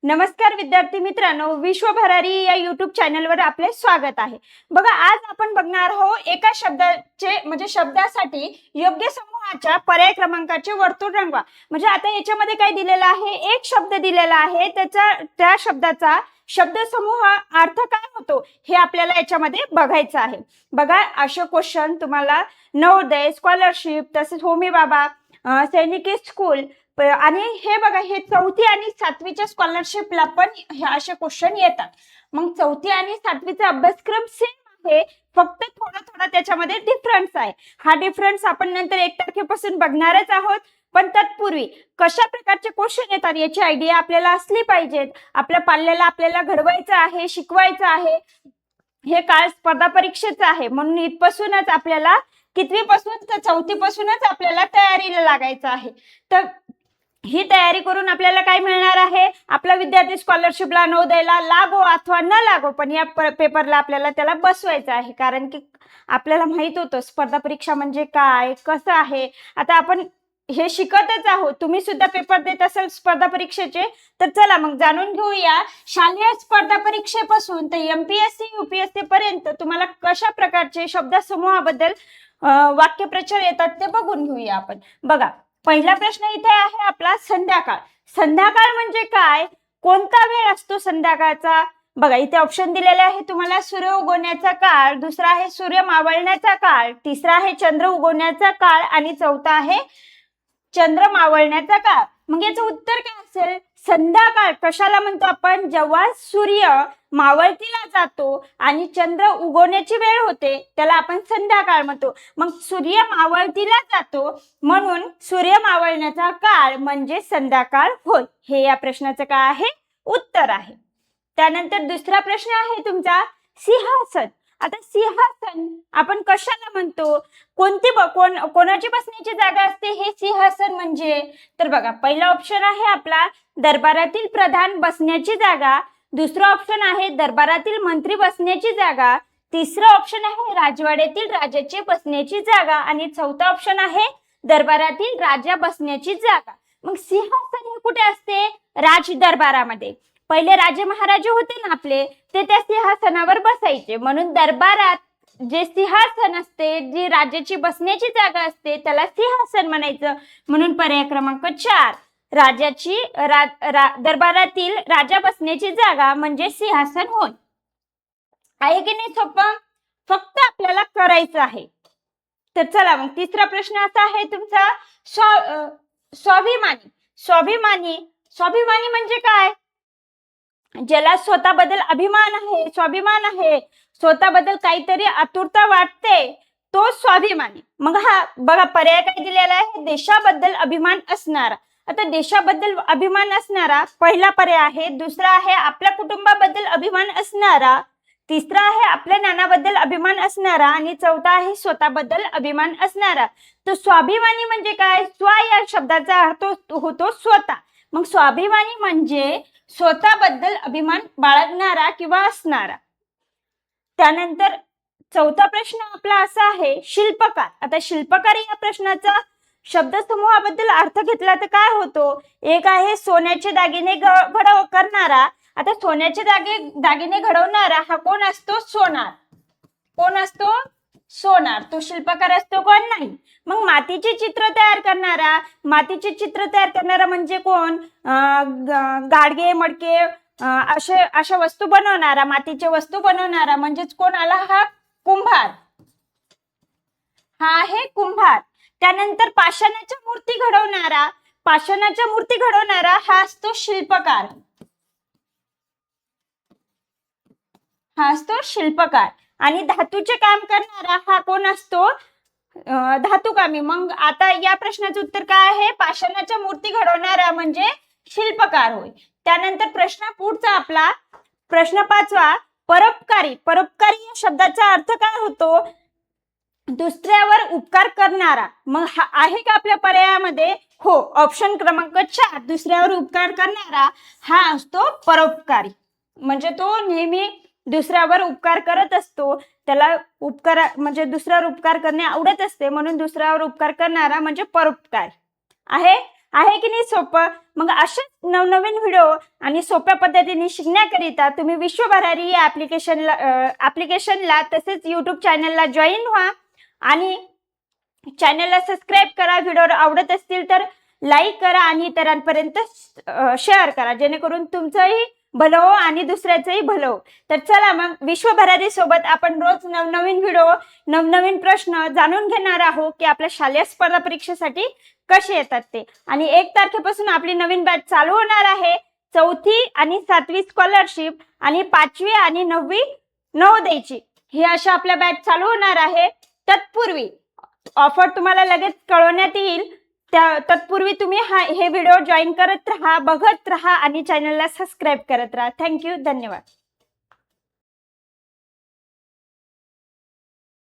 नमस्कार विद्यार्थी मित्रांनो, विश्व भरारी या YouTube चॅनलवर आपले स्वागत आहे। बघा, आज आपण बघणार आहोत एका शब्दाचे म्हणजे शब्दासाठी योग्य समूहाच्या पर्याय क्रमांकाचे वर्तुळ रंगवा। म्हणजे आता याच्यामध्ये काय दिलेलं आहे, एक शब्द दिलेला आहे, त्या शब्दाचा शब्दसमूह अर्थ काय होतो हे आपल्याला याच्यामध्ये बघायचं आहे। बघा, असे क्वेश्चन तुम्हाला नवोदय, स्कॉलरशिप, तसेच होमी बाबा, सैनिक स्कूल आणि हे बघा, हे 4थी आणि 7वीच्या स्कॉलरशिपला पण हे असे क्वेश्चन येतात। मग 4थी आणि 7वीचा अभ्यासक्रम सेम आहे, फक्त थोडा थोडा त्याच्यामध्ये डिफरन्स आहे। हा डिफरन्स आपण नंतर 1 तारखेपासून बघणारच आहोत। पण तत्पूर्वी कशा प्रकारचे क्वेश्चन येतात याची आयडिया आपल्याला असली पाहिजे। आपल्या पाल्याला आपल्याला घडवायचं आहे, शिकवायचं आहे। हे काळ स्पर्धा परीक्षेचं आहे, म्हणून इथपासूनच आपल्याला कितवीपासून तर 4थी पासूनच आपल्याला तयारीला लागायचं आहे। तर ही तयारी करून आपल्याला काय मिळणार आहे, आपला विद्यार्थी स्कॉलरशिपला, नवोदयला लागो अथवा न लागो, पण या पेपरला आपल्याला त्याला बसवायचं आहे। कारण की आपल्याला माहित होतं स्पर्धा परीक्षा म्हणजे काय, कसं आहे। आता आपण हे शिकतच आहोत, तुम्ही सुद्धा पेपर देत असाल स्पर्धा परीक्षेचे। तर चला मग जाणून घेऊया शालेय स्पर्धा परीक्षेपासून तर MPSC UPSC पर्यंत तुम्हाला कशा प्रकारचे शब्दसमूहाबद्दल वाक्यप्रचार येतात ते बघून घेऊया आपण। बघा, पहिला प्रश्न इथे आहे आपला संध्याकाळ। संध्याकाळ म्हणजे काय, कोणता वेळ असतो संध्याकाळचा? बघा, इथे ऑप्शन दिलेले आहे तुम्हाला, सूर्य उगवण्याचा काळ, दुसरा आहे सूर्य मावळण्याचा काळ, तिसरा आहे चंद्र उगवण्याचा काळ आणि चौथा आहे चंद्र मावळण्याचा काळ। मग याचं उत्तर काय असेल? संध्याकाळ कशाला म्हणतो आपण? जेव्हा सूर्य मावळतीला जातो आणि चंद्र उगवण्याची वेळ होते त्याला आपण संध्याकाळ म्हणतो। मग सूर्य मावळतीला जातो म्हणून सूर्य मावळण्याचा काळ म्हणजे संध्याकाळ होय। हे या प्रश्नाचं काय आहे? उत्तर आहे। त्यानंतर दुसरा प्रश्न आहे तुमचा सिंहासन। आता सिंहासन आपण कशाला म्हणतो? कोणाची बसण्याची जागा असते हे सिंहासन म्हणजे? तर बघा, पहिला ऑप्शन आहे आपला दरबारातील प्रधान बसण्याची जागा, दुसरा ऑप्शन आहे दरबारातील मंत्री बसण्याची जागा, तिसरा ऑप्शन आहे राजवाड्यातील राजाची बसण्याची जागा आणि चौथा ऑप्शन आहे दरबारातील राजा बसण्याची जागा। मग सिंहासन हे कुठे असते? राज दरबारामध्ये। पहिले राजे महाराजे होते ना आपले, ते त्या सिंहासनावर बसायचे, म्हणून दरबारात जे सिंहासन असते, जी राजाची बसण्याची जागा असते त्याला सिंहासन म्हणायचं। म्हणून पर्याय क्रमांक 4 दरबारातील राजा बसण्याची जागा म्हणजे सिंहासन होय। आहे की नाही सोपं? फक्त आपल्याला करायचं आहे। तर चला मग तिसरा प्रश्न असा आहे तुमचा स्वाभिमानी। स्वाभिमानी म्हणजे काय? ज्याला स्वतःबद्दल अभिमान आहे, स्वाभिमान आहे, स्वतःबद्दल काहीतरी आतुरता वाटते, तो स्वाभिमानी। मग हा बघा, पर्याय काय दिलेला आहे? देशाबद्दल अभिमान असणारा। आता देशाबद्दल अभिमान असणारा पहिला पर्याय आहे, दुसरा आहे आपल्या कुटुंबाबद्दल अभिमान असणारा, तिसरा आहे आपल्या ज्ञानाबद्दल अभिमान असणारा आणि चौथा आहे स्वतःबद्दल अभिमान असणारा। तर स्वाभिमानी म्हणजे काय? स्व या शब्दाचा अर्थ होतो स्वतः। मग स्वाभिमानी म्हणजे स्वतःबद्दल अभिमान बाळगणारा किंवा असणारा। त्यानंतर चौथा प्रश्न आपला असा आहे शिल्पकार। आता शिल्पकार या प्रश्नाचा शब्दसमूहाबद्दल अर्थ घेतला तर काय होतो? एक आहे सोन्याचे दागिने करणारा। आता सोन्याचे दागिने घडवणारा हा कोण असतो? सोनार। कोण असतो? सोनार। तो शिल्पकार असतो कोण? नाही। मग मातीचे चित्र तयार करणारा म्हणजे कोण? गाडगे मडके अशा वस्तू बनवणारा, मातीचे वस्तू बनवणारा म्हणजेच कोण आला? हा कुंभार। हा आहे कुंभार। त्यानंतर पाषाणाच्या मूर्ती घडवणारा हा असतो शिल्पकार। हा असतो शिल्पकार। आणि धातूचे काम करणारा हा कोण असतो? धातुकामी। मग आता या प्रश्नाचं उत्तर काय आहे? पाषाणाच्या मूर्ती घडवणारा म्हणजे शिल्पकार होय। त्यानंतर प्रश्न पुढचा आपला प्रश्न 5वा परोपकारी। परोपकारी या शब्दाचा अर्थ काय होतो? दुसऱ्यावर उपकार करणारा। मग हा आहे का आपल्या पर्यायामध्ये? हो, ऑप्शन क्रमांक 4 दुसऱ्यावर उपकार करणारा हा असतो परोपकारी। म्हणजे तो नेहमी दुसऱ्यावर उपकार करत असतो, त्याला म्हणजे दुसऱ्यावर उपकार करणे आवडत असते, म्हणून दुसऱ्यावर उपकार करणारा म्हणजे परोपकार आहे। आहे की नाही सोपं? मग अशाच नवनवीन व्हिडिओ आणि सोप्या पद्धतीने शिकण्याकरिता तुम्ही विश्वभरारी या ऍप्लिकेशनला तसेच युट्यूब चॅनलला जॉईन व्हा आणि चॅनलला सबस्क्राईब करा. व्हिडिओ आवडत असतील तर लाईक करा आणि इतरांपर्यंत शेअर करा, जेणेकरून तुमचंही भलं हो आणि दुसऱ्याचंही भलं हो. तर चला मग विश्वभरारी सोबत आपण रोज नवनवीन व्हिडिओ, नवनवीन प्रश्न जाणून घेणार आहोत की आपल्या शालेय स्पर्धा परीक्षेसाठी कसे येतात ते. आणि 1 तारखेपासून आपली नवीन बॅच चालू होणार आहे. 4थी आणि 7वी स्कॉलरशिप आणि 5वी आणि 9वी नवोदयची ही अशा आपल्या बॅच चालू होणार आहे. तत्पूर्वी ऑफर तुम्हाला लगेच कळवण्यात येईल. तत्पूर्वी तुम्ही हे व्हिडिओ जॉईन करत राहा, बघत राहा आणि चॅनलला सबस्क्राईब करत राहा. थँक्यू, धन्यवाद.